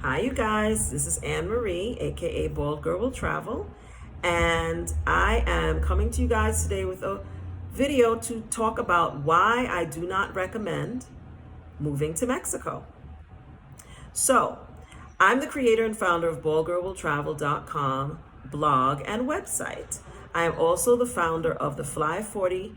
Hi, you guys. This is Anne Marie, aka Bald Girl Will Travel, and I am coming to you guys today with a video to talk about why I do not recommend moving to Mexico. So, I'm the creator and founder of baldgirlwilltravel.com blog and website. I am also the founder of the Fly 40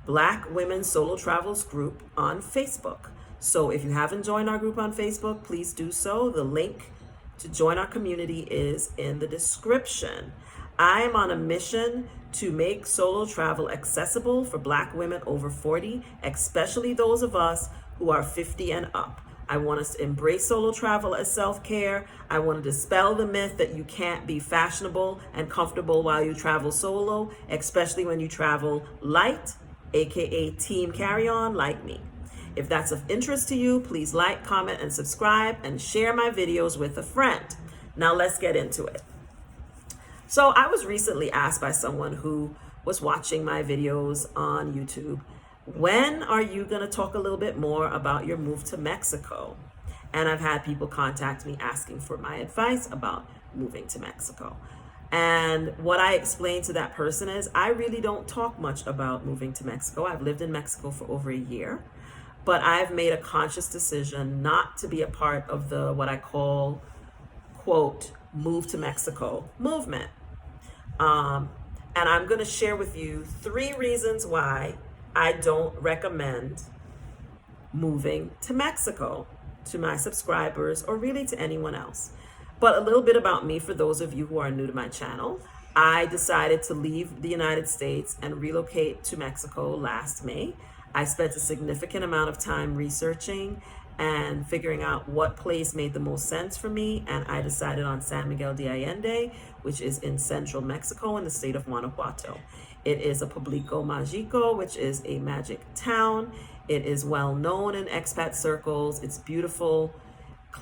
Black Women Solo Travels group on Facebook. So if you haven't joined our group on Facebook, please do so. The link to join our community is in the description. I am on a mission to make solo travel accessible for Black women over 40, especially those of us who are 50 and up. I want us to embrace solo travel as self-care. I want to dispel the myth that you can't be fashionable and comfortable while you travel solo, especially when you travel light, aka team carry-on like me. If that's of interest to you, please like, comment, and subscribe, and share my videos with a friend. Now let's get into it. So I was recently asked by someone who was watching my videos on YouTube, when are you gonna talk a little bit more about your move to Mexico? And I've had people contact me asking for my advice about moving to Mexico. And what I explained to that person is I really don't talk much about moving to Mexico. I've lived in Mexico for over a year. But I've made a conscious decision not to be a part of the what I call, quote, move to Mexico movement. And I'm going to share with you 3 reasons why I don't recommend moving to Mexico to my subscribers or really to anyone else. But a little bit about me for those of you who are new to my channel. I decided to leave the United States and relocate to Mexico last May. I spent a significant amount of time researching and figuring out what place made the most sense for me, and I decided on San Miguel de Allende, which is in central Mexico in the state of Guanajuato. It is a pueblito mágico, which is a magic town. It is well known in expat circles. It's beautiful,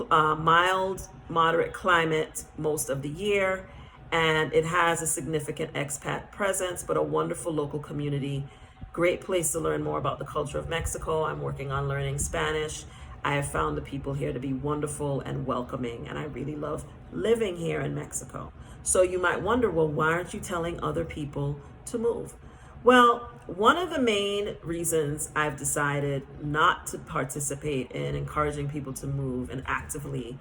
mild, moderate climate most of the year, and it has a significant expat presence, but a wonderful local community. Great place to learn more about the culture of Mexico. I'm working on learning Spanish. I have found the people here to be wonderful and welcoming, and I really love living here in Mexico. So you might wonder, well, why aren't you telling other people to move? Well, one of the main reasons I've decided not to participate in encouraging people to move and actively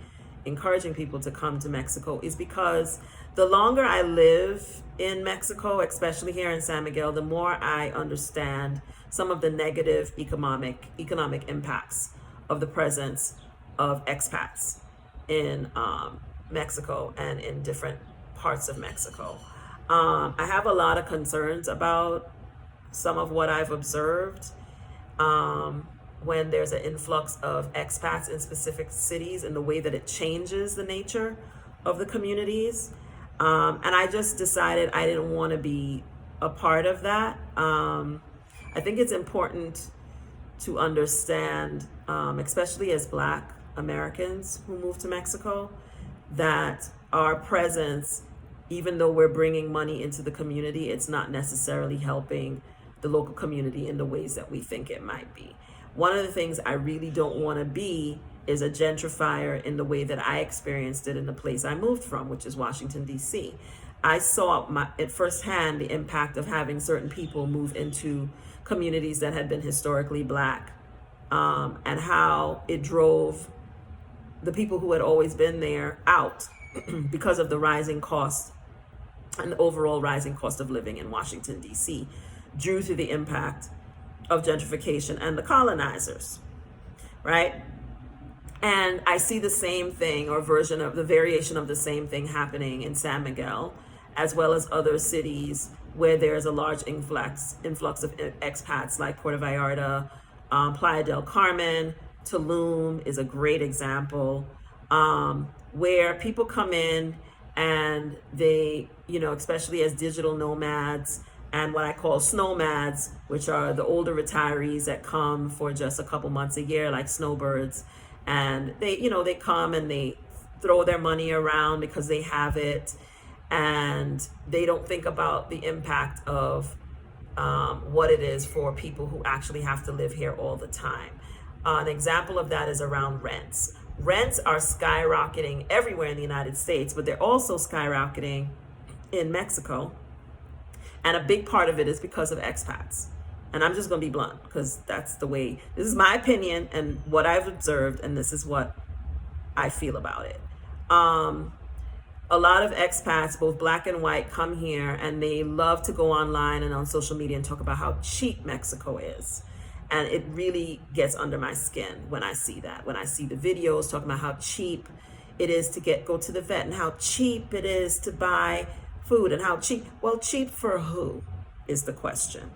encouraging people to come to Mexico is because the longer I live in Mexico, especially here in San Miguel, the more I understand some of the negative economic impacts of the presence of expats in Mexico and in different parts of Mexico. I have a lot of concerns about some of what I've observed when there's an influx of expats in specific cities and the way that it changes the nature of the communities. And I just decided I didn't want to be a part of that. I think it's important to understand, especially as Black Americans who move to Mexico, that our presence, even though we're bringing money into the community, it's not necessarily helping the local community in the ways that we think it might be. One of the things I really don't want to be is a gentrifier in the way that I experienced it in the place I moved from, which is Washington, D.C. I saw at firsthand the impact of having certain people move into communities that had been historically Black, and how it drove the people who had always been there out because of the rising cost and the overall rising cost of living in Washington, D.C., due to the impact of gentrification and the colonizers, right? And I see the same thing or version of the variation of the same thing happening in San Miguel, as well as other cities where there's a large influx of expats like Puerto Vallarta, Playa del Carmen, Tulum is a great example, where people come in and they, especially as digital nomads and what I call snowmads, which are the older retirees that come for just a couple months a year, like snowbirds. And they come and they throw their money around because they have it, and they don't think about the impact of what it is for people who actually have to live here all the time. An example of that is around rents. rents are skyrocketing everywhere in the United States, but they're also skyrocketing in Mexico. And a big part of it is because of expats. And I'm just going to be blunt because that's the way, this is my opinion and what I've observed, and this is what I feel about it. A lot of expats, both black and white, come here and they love to go online and on social media and talk about how cheap Mexico is. And it really gets under my skin when I see that. When I see the videos talking about how cheap it is to go to the vet and how cheap it is to buy food and how cheap. Well, cheap for who is the question.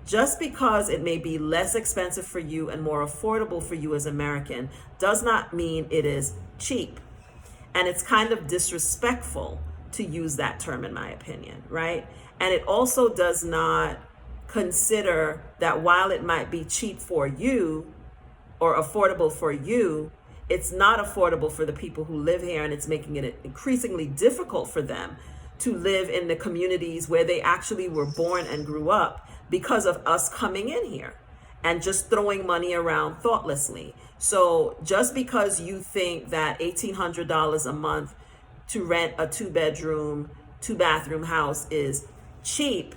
Just because it may be less expensive for you and more affordable for you as American does not mean it is cheap. And it's kind of disrespectful to use that term, in my opinion, right? And it also does not consider that while it might be cheap for you or affordable for you, it's not affordable for the people who live here, and it's making it increasingly difficult for them to live in the communities where they actually were born and grew up because of us coming in here and just throwing money around thoughtlessly. So just because you think that $1,800 a month to rent a 2-bedroom, 2-bathroom house is cheap,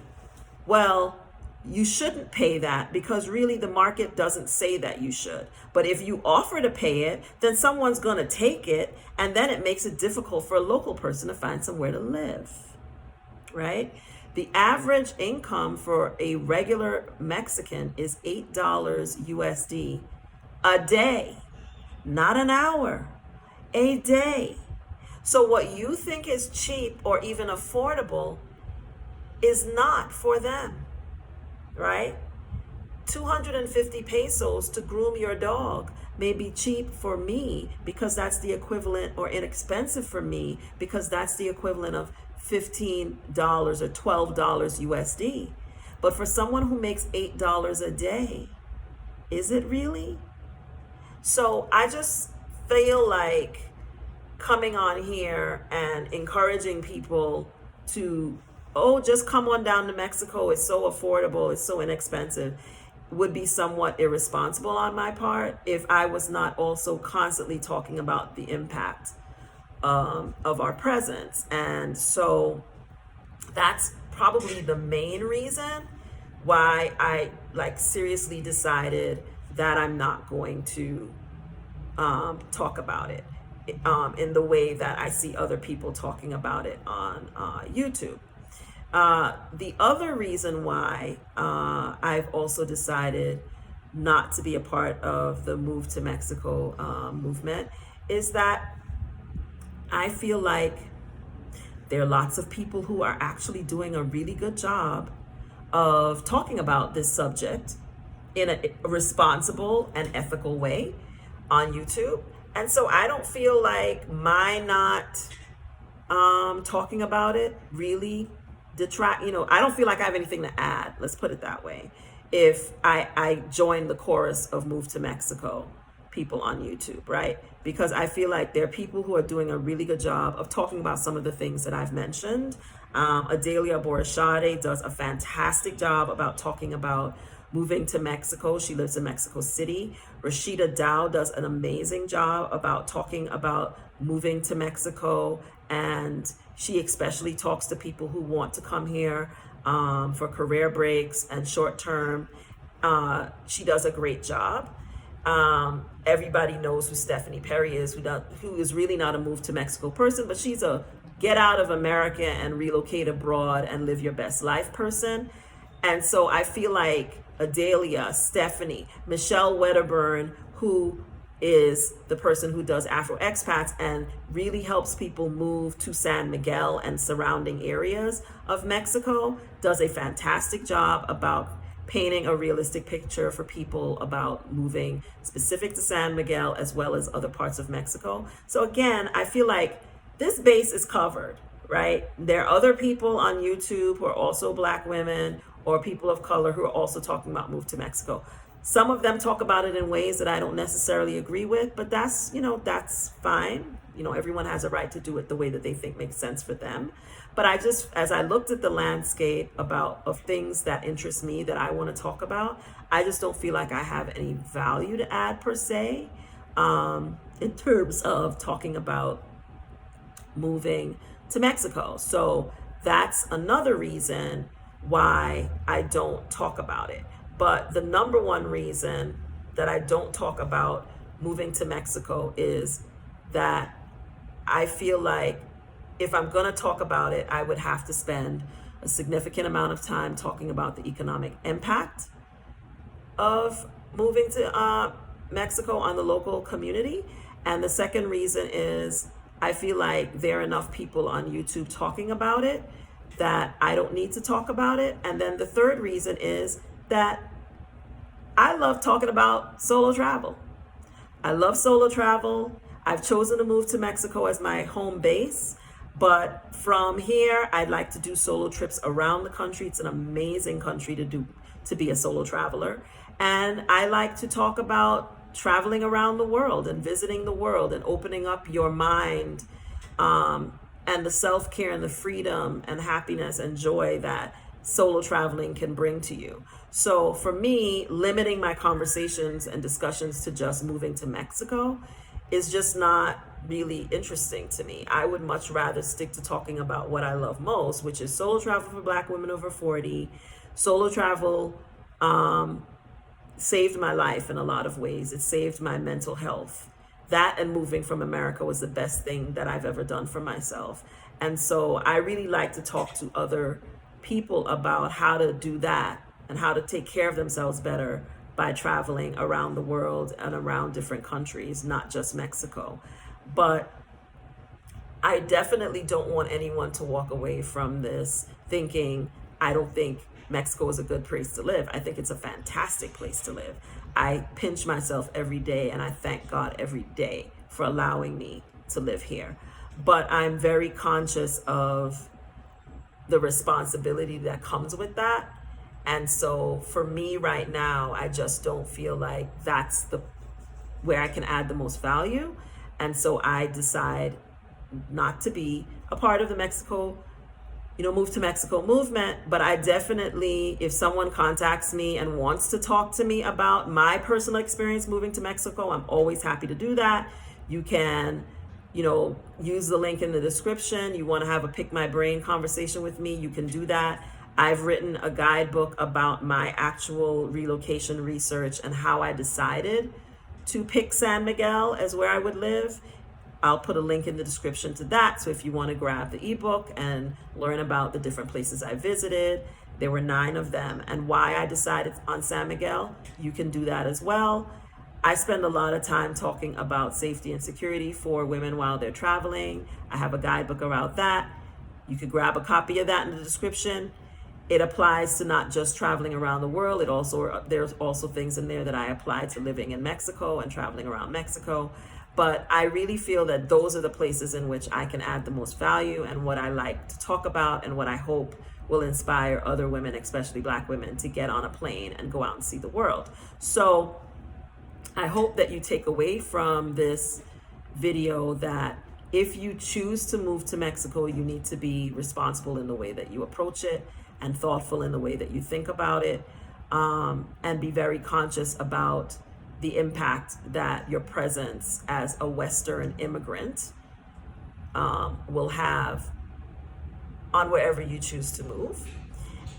well, you shouldn't pay that because really the market doesn't say that you should. But if you offer to pay it, then someone's going to take it, and then it makes it difficult for a local person to find somewhere to live, right? The average income for a regular Mexican is $8 USD a day, not an hour, a day. So what you think is cheap or even affordable is not for them, right? 250 pesos to groom your dog may be cheap for me because that's the equivalent, or inexpensive for me because that's the equivalent of $15 or $12 USD. But for someone who makes $8 a day, is it really? So I just feel like coming on here and encouraging people to, oh, just come on down to Mexico, it's so affordable, it's so inexpensive, would be somewhat irresponsible on my part if I was not also constantly talking about the impact of our presence. And so that's probably the main reason why I seriously decided that I'm not going to talk about it in the way that I see other people talking about it on YouTube. The other reason why I've also decided not to be a part of the Move to Mexico movement is that I feel like there are lots of people who are actually doing a really good job of talking about this subject in a responsible and ethical way on YouTube. And so I don't feel like my not talking about it really detract, I don't feel like I have anything to add, let's put it that way, if I join the chorus of Move to Mexico people on YouTube, right? Because I feel like there are people who are doing a really good job of talking about some of the things that I've mentioned. Adelia Borishade does a fantastic job about talking about moving to Mexico. She lives in Mexico City. Rashida Dow does an amazing job about talking about moving to Mexico, and she especially talks to people who want to come here for career breaks and short term. She does a great job. Everybody knows who Stephanie Perry is, who is really not a Move to Mexico person, but she's a get out of America and relocate abroad and live your best life person. And so I feel like Adelia, Stephanie, Michelle Wedderburn, who is the person who does Afro Expats and really helps people move to San Miguel and surrounding areas of Mexico, does a fantastic job about painting a realistic picture for people about moving specific to San Miguel as well as other parts of Mexico. So again, I feel like this base is covered, right? There are other people on YouTube who are also Black women or people of color who are also talking about Move to Mexico. Some of them talk about it in ways that I don't necessarily agree with, but that's, that's fine. Everyone has a right to do it the way that they think makes sense for them. But as I looked at the landscape of things that interest me that I want to talk about, I just don't feel like I have any value to add per se. in terms of talking about moving to Mexico. So that's another reason why I don't talk about it. But the number one reason that I don't talk about moving to Mexico is that I feel like if I'm going to talk about it, I would have to spend a significant amount of time talking about the economic impact of moving to Mexico on the local community. And the second reason is I feel like there are enough people on YouTube talking about it that I don't need to talk about it. And then the third reason is that I love talking about solo travel. I love solo travel. I've chosen to move to Mexico as my home base. But from here, I'd like to do solo trips around the country. It's an amazing country to be a solo traveler. And I like to talk about traveling around the world and visiting the world and opening up your mind, and the self-care and the freedom and happiness and joy that solo traveling can bring to you. So for me, limiting my conversations and discussions to just moving to Mexico is just not really interesting to me. I would much rather stick to talking about what I love most, which is solo travel for Black women over 40. Solo travel saved my life in a lot of ways. It saved my mental health. That and moving from America was the best thing that I've ever done for myself. And so I really like to talk to other people about how to do that and how to take care of themselves better by traveling around the world and around different countries, not just Mexico. But I definitely don't want anyone to walk away from this thinking, I don't think Mexico is a good place to live. I think it's a fantastic place to live. I pinch myself every day and I thank God every day for allowing me to live here. But I'm very conscious of the responsibility that comes with that. And so for me right now, I just don't feel like that's where I can add the most value. And so I decide not to be a part of the Move to Mexico movement. But I definitely, if someone contacts me and wants to talk to me about my personal experience moving to Mexico, I'm always happy to do that. You can, use the link in the description. You want to have a pick my brain conversation with me, you can do that. I've written a guidebook about my actual relocation research and how I decided to pick San Miguel as where I would live. I'll put a link in the description to that. So if you want to grab the ebook and learn about the different places I visited, there were 9 of them, and why I decided on San Miguel, you can do that as well. I spend a lot of time talking about safety and security for women while they're traveling. I have a guidebook around that. You could grab a copy of that in the description. It applies to not just traveling around the world. There's also things in there that I apply to living in Mexico and traveling around Mexico. But I really feel that those are the places in which I can add the most value and what I like to talk about and what I hope will inspire other women, especially Black women, to get on a plane and go out and see the world. So I hope that you take away from this video that if you choose to move to Mexico, you need to be responsible in the way that you approach it and thoughtful in the way that you think about it, and be very conscious about the impact that your presence as a Western immigrant will have on wherever you choose to move.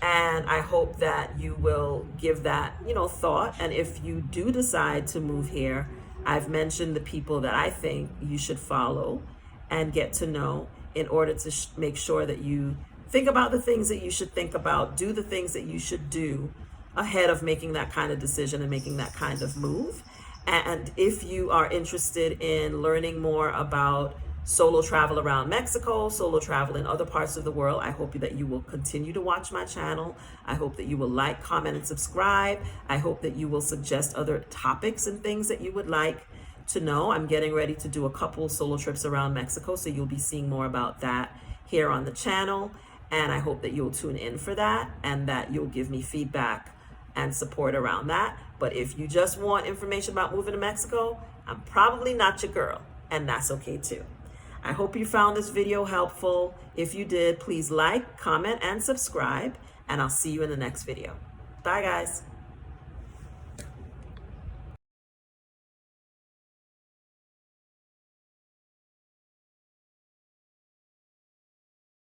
And I hope that you will give that, thought. And if you do decide to move here, I've mentioned the people that I think you should follow and get to know in order to make sure that you think about the things that you should think about, do the things that you should do ahead of making that kind of decision and making that kind of move. And if you are interested in learning more about solo travel around Mexico, solo travel in other parts of the world, I hope that you will continue to watch my channel. I hope that you will like, comment, and subscribe. I hope that you will suggest other topics and things that you would like to know. I'm getting ready to do a couple solo trips around Mexico, so you'll be seeing more about that here on the channel. And I hope that you'll tune in for that and that you'll give me feedback and support around that. But if you just want information about moving to Mexico, I'm probably not your girl, and that's okay too. I hope you found this video helpful. If you did, please like, comment, and subscribe, and I'll see you in the next video. Bye, guys.